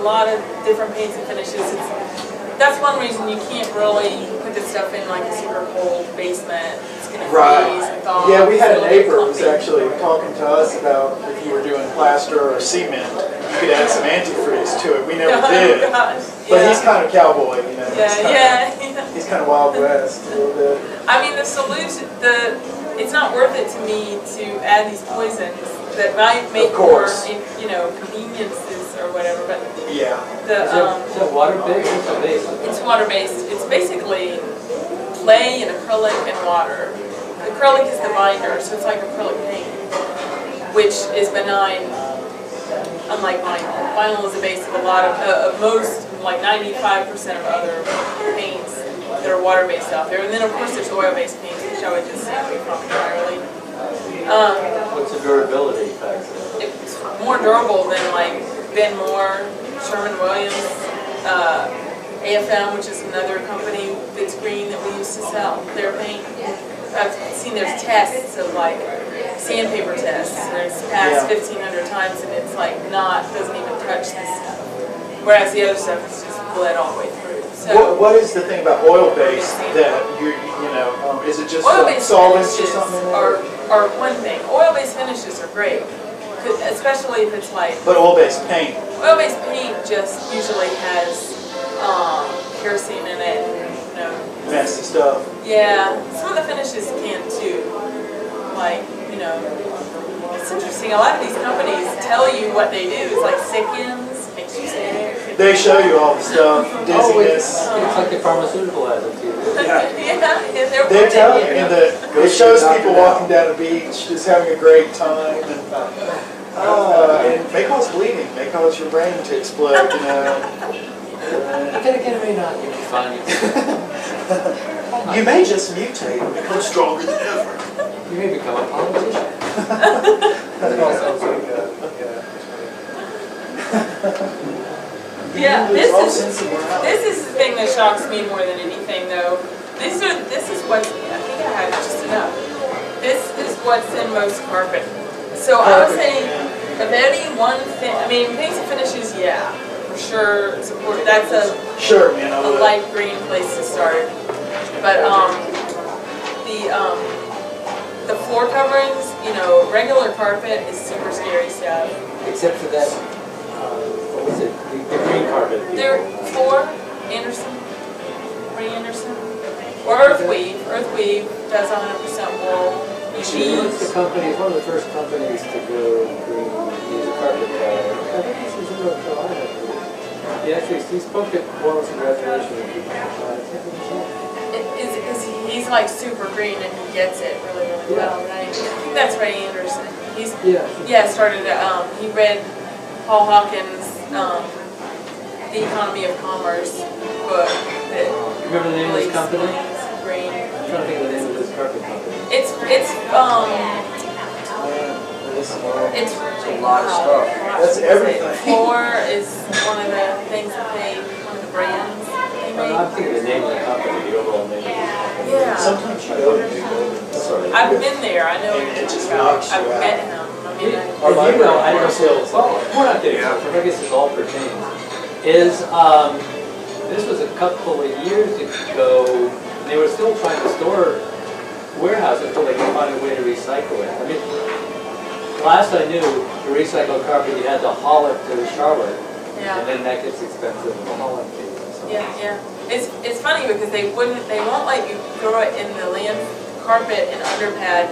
lot of different paints and finishes. That's one reason you can't really put this stuff in like a super cold basement. It's going to freeze and thaw. Yeah, we had a neighbor who was actually talking to us about if you were doing plaster or cement, you could add some antifreeze to it. We never did. Gosh, but he's kind of cowboy, you know. Yeah, He's kind of Wild West a little bit. I mean, the solution, it's not worth it to me to add these poisons that might make more, you know, conveniences or whatever. But yeah, is that water-based? It's water-based. It's basically clay and acrylic and water. The acrylic is the binder, so it's like acrylic paint, which is benign, unlike vinyl. Vinyl is the base of a lot of most, like 95% of other paints that are water-based out there. And then of course there's oil-based paints, which I would just stay away from entirely. What's the durability factor? It's more durable than like Ben Moore, Sherwin-Williams, AFM, which is another company that's green that we used to sell their paint. I've seen there's tests of like sandpaper tests, and it's passed 1,500 times, and it's like doesn't even touch this stuff. Whereas the other stuff is just bled all the way through. So what is the thing about oil-based that you know? Is it just solvents or something? Are one thing. Oil-based finishes are great, especially if it's like. But oil-based paint. Oil-based paint just usually has kerosene in it, you know. Nasty stuff. Yeah, some of the finishes can too. Like, you know, it's interesting. A lot of these companies tell you what they do. It's like sickens, makes you sick. They show you all the stuff, dizziness. It's like the pharmaceutical additive. Yeah, they tell you, and it shows people walking down the beach, just having a great time, and it may cause bleeding, may cause your brain to explode, you know. Then again, it may not. You'll be fine. You may just mutate and become stronger than ever. You may become a politician. Yeah, this is the thing that shocks me more than anything, though. This is what's, I think I had just enough. This is what's in most carpet. So I was saying, of any one thing, I mean, paints and finishes, yeah, for sure, support. That's a light green place to start. But the floor coverings, you know, regular carpet is super scary stuff. Except for that, what was it? The green carpet. They're floor, Anderson, Ray Anderson, or Earthweave. Earthweave does 100% wool. It's one of the first companies to go green, use a carpet color. I think this is in North Carolina. He spoke at Wallace and Graduation. He's like super green and he gets it really, really well, right? I think that's Ray Anderson. He's started. He read Paul Hawkins' The Economy of Commerce book. That remember the name of this company? Green. I'm trying to think of the name of this carpet company. It's a lot of stuff. That's everything. Floor is one of the things that one of the brands they make. I'm thinking the name of the company, the overall name of the company. Yeah. Sometimes you go to new buildings. I've been there. I know what you're talking about. I've met him. I mean, I don't know. Well, we're not getting off. I guess it's all pertains. This was a couple of years ago. They were still trying to store warehouse until they could find a way to recycle it. I mean, last I knew, to recycle carpet, you had to haul it to Charlotte, and then that gets expensive in the hauling fee. So. Yeah. It's funny because they won't let you throw it in the carpet and underpad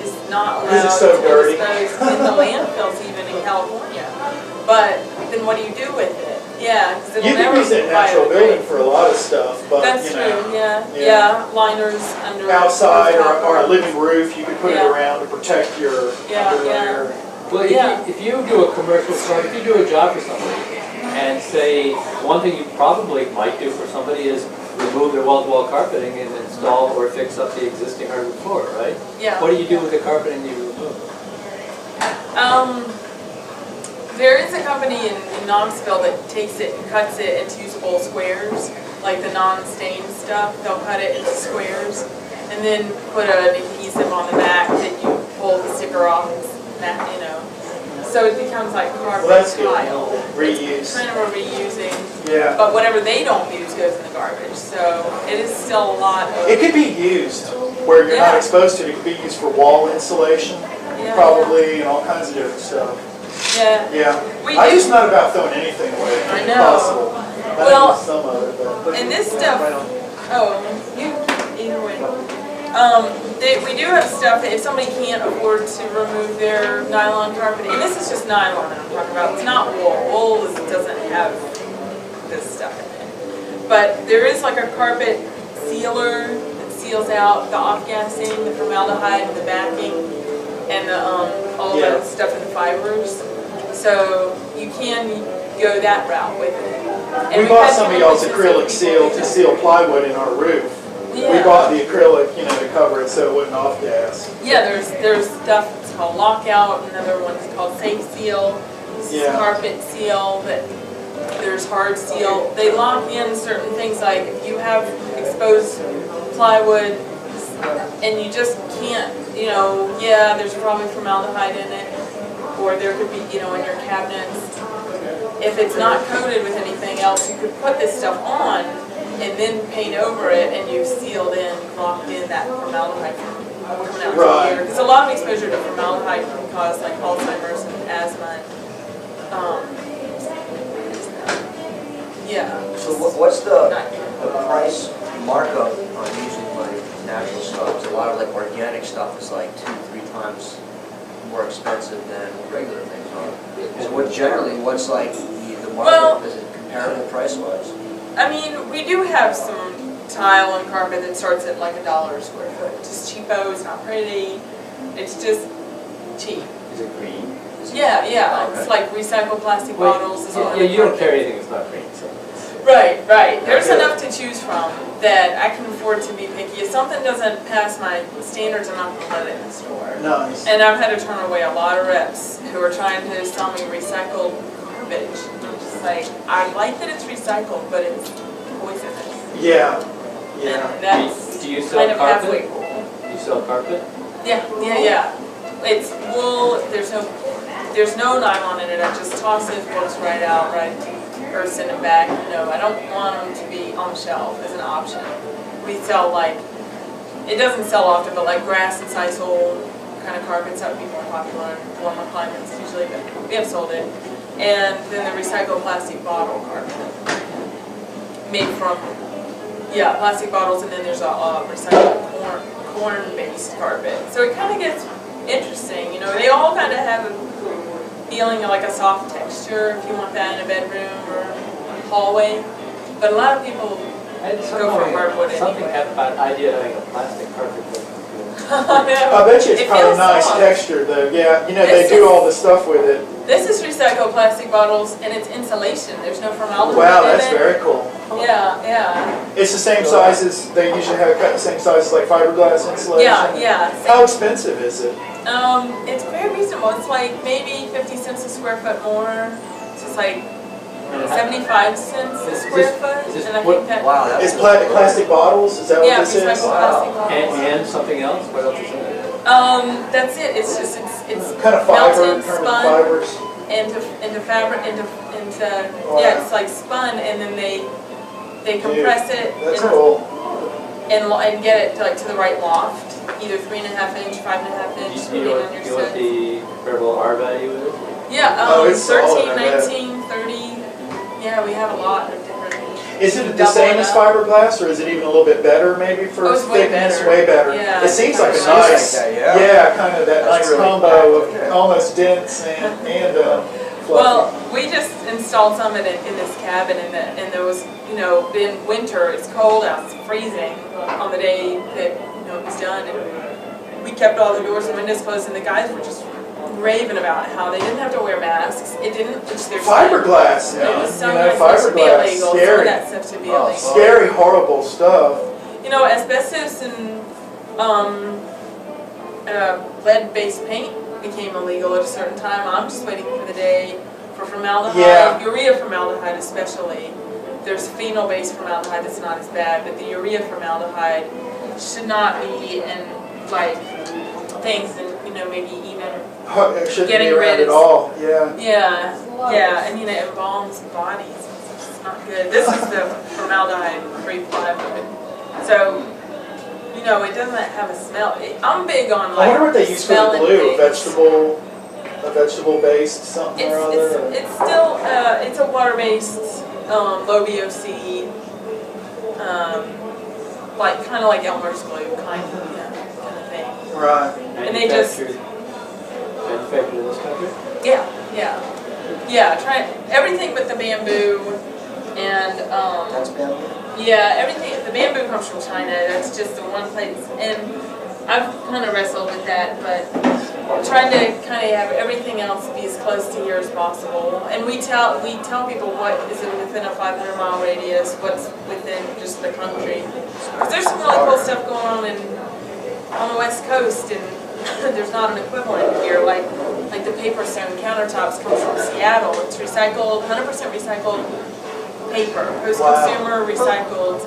is not allowed so to dirty. dispose in the landfills even in California. But then what do you do with it? Yeah, because it'll never use it in natural building for a lot of stuff, but that's true. Yeah. Liners under outside or a living roof, you could put it around to protect your underlayer. Well, if you do a commercial, if you do a job for somebody, and say one thing you probably might do for somebody is remove their wall-to-wall carpeting and install or fix up the existing hardwood floor, right? Yeah. What do you do with the carpeting you remove? There is a company in Knoxville that takes it and cuts it into usable squares, like the non-stained stuff. They'll cut it into squares and then put an adhesive on the back that you pull the sticker off and snap, So it becomes like carpet Well, that's good. tile. Reuse. It's kind of a reusing, Yeah. but whatever they don't use goes in the garbage. So it is still a lot of. It could be used where you're not Yeah. exposed to it. It could be used for wall insulation, Yeah, probably, and all kinds of different stuff. Yeah. Yeah. We I'm do- just not about throwing anything away if I know. possible. I Well, think some of it, but. And this stuff. Oh, you either way. We do have stuff that if somebody can't afford to remove their nylon carpeting, and this is just nylon that I'm talking about, it's not wool. Wool doesn't have this stuff in it. But there is like a carpet sealer that seals out the off-gassing, the formaldehyde, and the backing, and the, all Yeah. that stuff in the fibers. So you can go that route with it. And We we've bought had some of some y'all's people acrylic seal to seal plywood in our roof. We Yeah. bought the acrylic, to cover it so it wouldn't off gas. Yeah, there's stuff that's called lockout, another one's called safe seal, this is Yeah. carpet seal, that there's hard seal. They lock in certain things like if you have exposed plywood and you just can't, yeah, there's probably formaldehyde in it, or there could be, in your cabinets. If it's not coated with anything else, you could put this stuff on and then paint over it, and you've sealed in, locked in that formaldehyde from coming out Right. to the air. Because a lot of exposure to formaldehyde can cause like Alzheimer's and asthma. Yeah. So what's the Not- price markup on using like natural stuff? 'Cause a lot of like organic stuff is like 2-3 times more expensive than regular things are. So what's like the Well- markup? Is it comparable price wise? I mean, we do have some tile and carpet that starts at like $1 a square foot. It's just cheapo, it's not pretty, it's just cheap. Is it green? Yeah, yeah, it's Okay. like recycled plastic Wait, bottles. Is what yeah, you don't we- carry anything that's not green, so. Right, right. There's Yeah. enough to choose from that I can afford to be picky. If something doesn't pass my standards, I'm not gonna let it in the store. Nice. And I've had to turn away a lot of reps who are trying to sell me recycled garbage. I'm just like, I like that it's recycled, but it's poisonous. Yeah. Yeah. And that's Do you sell kind of carpet? halfway cool. You sell carpet? Yeah, yeah, yeah. It's wool, there's no nylon in it. I just toss it, goes right out, right, or send it back. No, I don't want them to be on the shelf as an option. We sell like, it doesn't sell often, but like grass and sisal kind of carpets that would be more popular in warmer climates usually, but we have sold it. And then the recycled plastic bottle carpet, made from, yeah, plastic bottles, and then there's a recycled corn-based carpet. So it kind of gets interesting, they all kind of have a feeling of like a soft texture if you want that in a bedroom or hallway. But a lot of people go for hardwood Something anyway. had about idea of having a plastic carpet. I bet you it's It probably feels nice soft. texture though. Yeah, they This do is- all the stuff with it. This is recycled plastic bottles and it's insulation. There's no formaldehyde Wow, in that's it. very cool. Yeah, yeah. It's the same size as, they usually have it cut the same size as like fiberglass insulation. Yeah, yeah. How expensive is it? It's very reasonable. It's like maybe 50 cents a square foot more. So it's like 75 cents a Is square this- foot. is this And I what- think that, Wow, that's It's plastic bottles, is that what yeah, this is? recycled plastic bottles. And something else? What else is in it? That's it. It's just, it's Kind of fiber, melted, kind of spun fibers. into fabric, into yeah, it's like spun, and then they compress it That's and, cool. and get it to the right loft, either 3.5 inch, 5.5 inch, You depending know on what your you know what set. the variable R value is? Yeah, Oh, it's solid, 13, I bet. 19, 30. Yeah, we have a lot of different. Is it the Double same it as up. fiberglass, or is it even a little bit better maybe for Oh, it's way thickness? better. Way better. Yeah, It seems like a it's nice, like that, kind of that That's nice really combo packed, yeah. of almost dense and fluffy. Well, we just installed some in this cabin, and there was, in winter, it's cold out, it's freezing on the day that, it was done, and we kept all the doors and windows closed, and the guys were just raving about how they didn't have to wear masks. It didn't, it's their Fiberglass, It was so yeah. nice. It should be Fiberglass, illegal. Some of scary. that stuff should be Oh, illegal. Scary, horrible stuff. Asbestos and lead-based paint became illegal at a certain time. I'm just waiting for the day for formaldehyde, Yeah. urea formaldehyde especially. There's phenol-based formaldehyde that's not as bad, but the urea formaldehyde should not be in like things, and you know, maybe even It shouldn't getting be around rid at of- all, yeah. yeah, and you know, it embalms bodies. It's not good. This is the formaldehyde-free plywood. So, you know, it doesn't have a smell. I'm big on I like wonder what they use for the smelling glue, things. a vegetable-based something or other? It's still, it's a water-based, low VOC, like, kind of like Elmer's glue, kind of thing. Right. And they just- Manufactured in this country? Yeah, try everything but the bamboo and, That's bamboo? yeah, everything, the bamboo comes from China, that's just the one place, and I've kind of wrestled with that, but trying to kind of have everything else be as close to here as possible. And we tell people what is within a 500-mile radius, what's within just the country. Because there's some really cool stuff going on the West Coast, and there's not an equivalent here. Like the paper stone countertops comes from Seattle. It's recycled, 100% recycled paper, post-consumer recycled,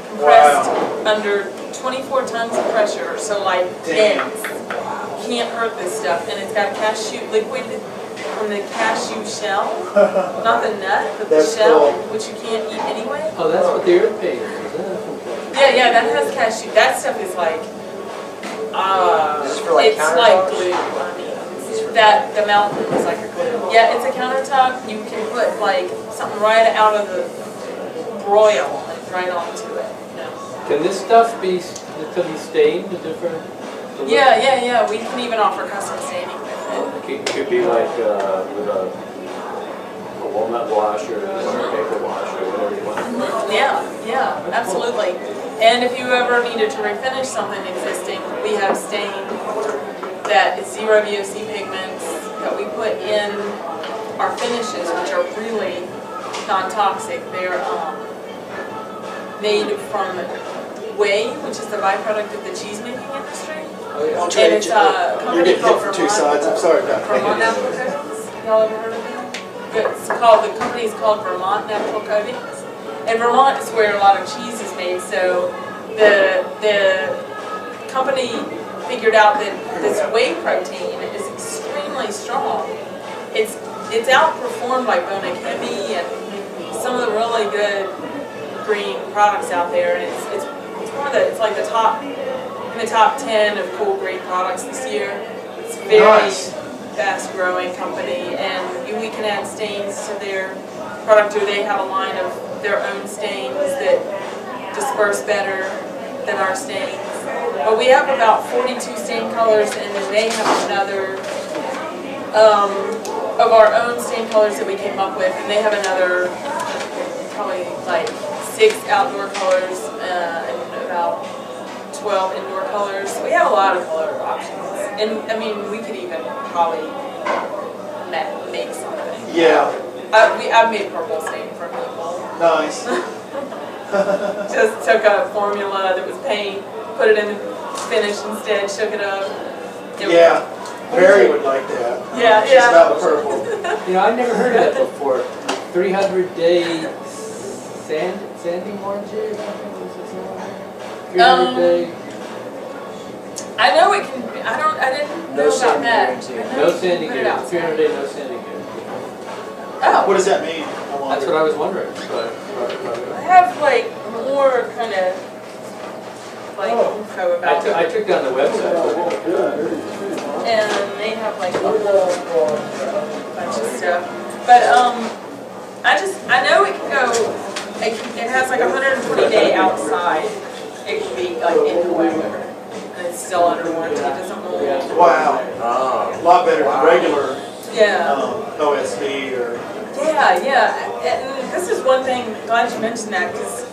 compressed under 24 tons of pressure. So like dense. Can't hurt this stuff, and it's got cashew liquid from the cashew shell, not the nut, but the shell, which you can't eat anyway. Oh, that's what the earth paint is. Yeah, that has cashew. That stuff is like, This is for like it's like countertops? glue. I mean, that the mountain is like a glue. Yeah, it's a countertop. You can put like something right out of the broil and right onto it. Can this stuff be stained with different? Yeah. We can even offer custom staining with it. It could be like with a walnut wash or a paper wash or whatever you want. Yeah, absolutely. And if you ever needed to refinish something existing, we have stain that is zero VOC pigments that we put in our finishes, which are really non-toxic. They're made from whey, which is the byproduct of the cheese-making industry. Don't And it's trade a You're company getting hit called from two sides, I'm sorry about Vermont that. Natural Coatings. Y'all ever heard of them? The company is called Vermont Natural Coatings. And Vermont is where a lot of cheese is made, so the company figured out that this whey protein is extremely strong. It's outperformed by Bonacimi and some of the really good green products out there, and it's one of it's like the top 10 of cool green products this year. It's a very fast growing company, and we can add stains to their product, or they have a line of their own stains that disperse better than our stains. But we have about 42 stain colors, and then they have another of our own stain colors that we came up with, and they have another probably like 6 outdoor colors and about 12 indoor colors. We have a lot of color options, and I mean we could even probably make something. Yeah. I've made purple stain for people. Nice. Just took a formula that was paint, put it in the finish instead, shook it up. Yeah. Mary would like that. Yeah, She's about the purple. You know, I've never heard of that before. 300-day sanding warranty or something? 300-day. I know it can. I didn't know about that. No sanding gear. 300-day no sanding gear. Oh. What does that mean? That's what I was wondering. I have like more kind of like info about I it, took down the website. and they have like a whole bunch of stuff. But I know it can go. It has like 120-day outside. It can be like in the weather, and it's still under warranty. It doesn't mold. Wow. A lot better than regular OSB or. Yeah. And this is one thing. Glad you mentioned that, because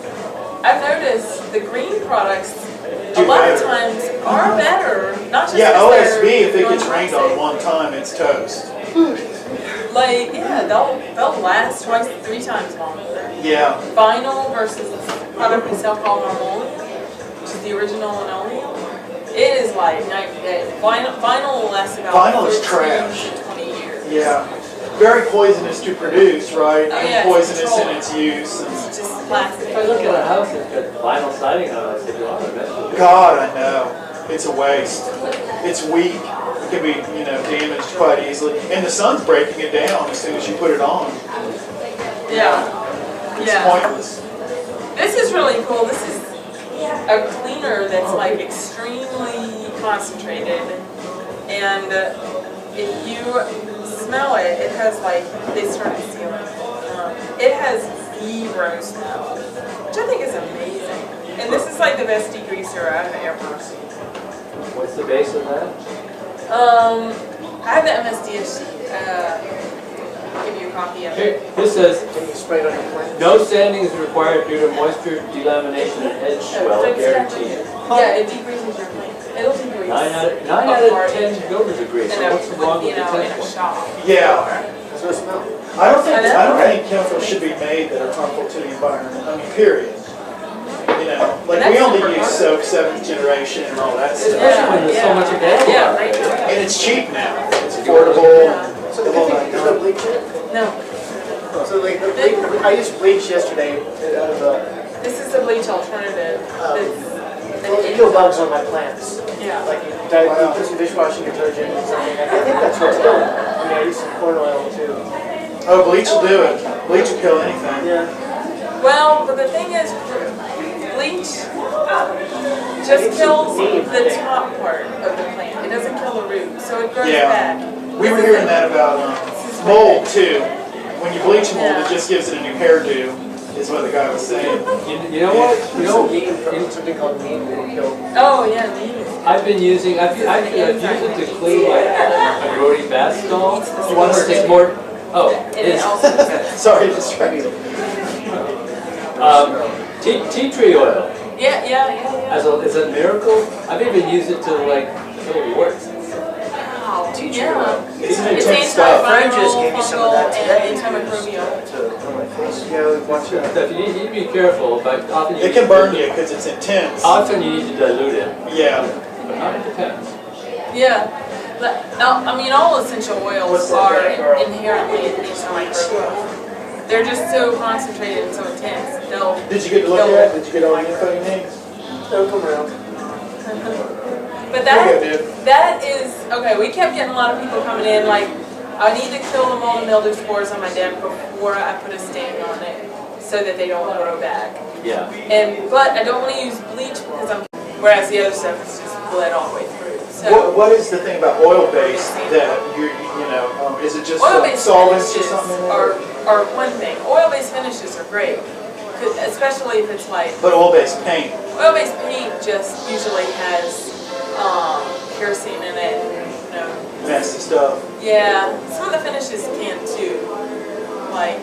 I've noticed the green products a lot of times are better. Not just OSB. If it gets rained on one time, it's toast. Like they'll last twice, 3 times longer. Yeah. Vinyl versus the product we sell called linoleum, which is the original linoleum. It is like night and day. Vinyl will last about 15 to 20 years. Yeah. Very poisonous to produce, right? Oh, and yeah, poisonous in its use. It's just plastic. If I look at a house that's got vinyl siding on it, I say, well, eventually. God, I know. it's a waste. It's weak. It can be, damaged quite easily. And the sun's breaking it down as soon as you put it on. Yeah. It's pointless. This is really cool. This is a cleaner that's like extremely concentrated. And if you smell it, it has like, they started sealing. It has 0 smell, which I think is amazing. And this is like the best degreaser I've ever seen. What's the base of that? I have the MSDS sheet. I'll give you a copy of it. This says, Can you spray it on your plants? no sanding is required due to moisture delamination and edge swell guaranteed. Yeah, it degreases your plant. It'll degrease. 9 out of 10 builders agree. So what's wrong with the in a 10th? shop. Yeah. Does it smell? I don't think chemicals should be made that are harmful to the environment. I mean, period. Like we only use soap 7th generation and all that stuff. Especially when there's so much available. Yeah, out right. there. And it's cheap now. It's affordable. So the good thing, there's no bleach in it? No. So like the bleach, I used bleach yesterday out of This is a bleach alternative. it kill bugs on my plants. Yeah. Like you put some dishwashing detergent and something. I think that's what's killing it. I mean, I use some corn oil too. Oh, bleach will do it. Bleach will kill anything. Yeah. Well, but the thing is, bleach just kills the top part of the plant. It doesn't kill the root, so it grows back. We were hearing that about mold too. When you bleach mold, it just gives it a new hairdo, is what the guy was saying. You know what? Something called neem will kill. Oh yeah, neem. I've been using, I've used it to clean like a grody bath stall. One Where it takes more, And it also Sorry, just trying to. tea tree oil. yeah. As a miracle, I've even used it to like kill warts. Wow. Tea tree oil. It's an It's intense stuff. Friend just gave me some of that today. and antimicrobial. On my face. Yeah, watch that. So you need to be careful, but often It can burn you because it's intense. Often you need to dilute it, Yeah. but not it depends. Yeah. But, I mean, all essential oils are inherently antimicrobial. They're just so concentrated and so intense. Did you get to look at it? Did you get all the info you need? They'll come around. But There you go, dude. that is, okay, we kept getting a lot of people coming in like, I need to kill the mold and mildew spores on my deck before I put a stain on it so that they don't grow back. Yeah. But I don't want to use bleach because whereas the other stuff is just bled all the way through. So What is the thing about oil-based that is it just oil-based solvents or finishes something? in are there? one thing. Oil-based finishes are great, especially if it's like But oil-based paint. oil-based paint just usually has kerosene in it. Nasty stuff. Yeah, some of the finishes can too. Like,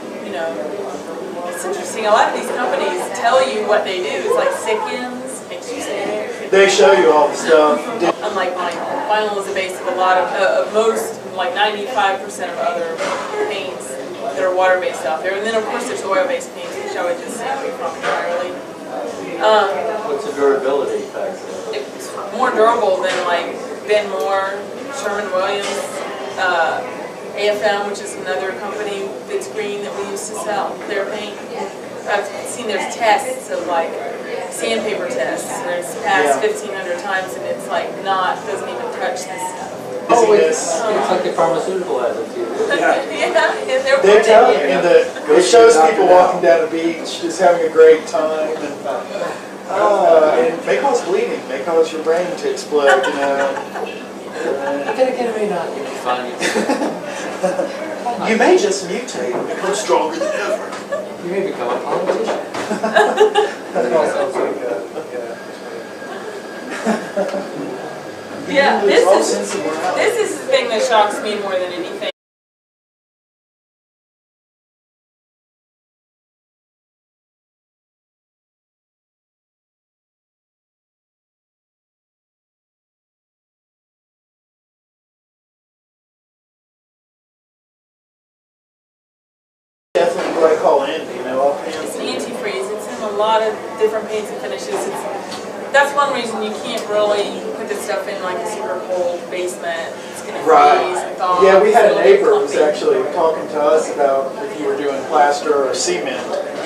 it's interesting. A lot of these companies tell you what they do. It's like sickens, makes you sick. They show you all the stuff. Unlike vinyl. Vinyl is the base of a lot of most, like 95% of other paints that are water-based out there. And then of course there's oil-based paints, which I would just stay away from entirely. What's the durability factor? It's more durable than like Ben Moore, Sherwin-Williams, AFM, which is another company that's green that we used to sell their paint. I've seen there's tests of like sandpaper tests where it's passed 1,500 times and it's like doesn't even touch this stuff. It's like the pharmaceutical additive. Yeah, They tell you, and it shows people walking down the beach just having a great time, and it may cause bleeding, may cause your brain to explode, Again, it may not. You'll be fine. You may just mutate and become stronger than ever. You may become a politician. Yeah, There's all sense of morality. this is the thing that shocks me more than anything. Definitely what I call envy, offhand. It's antifreeze. It's in a lot of different paints and finishes. That's one reason you can't really put this stuff in like a super cold basement. It's going to freeze and thaw. Yeah, we had a It'll neighbor get who was clumpy. actually talking to us about if you were doing plaster or cement.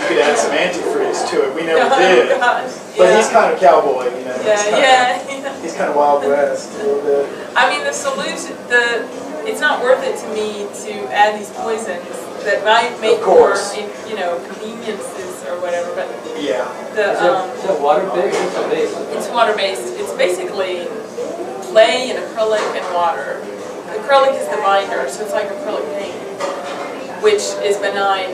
could add some antifreeze to it. We never Oh, did. gosh. But he's Yeah. kind of cowboy, you know. Yeah. He's kind of Wild West a little bit. I mean, the solution, it's not worth it to me to add these poisons that might make Of course. more, conveniences or whatever, but Yeah. Is that water-based? What's the base? it's water-based. It's basically clay and acrylic and water. The acrylic is the binder, so it's like acrylic paint, which is benign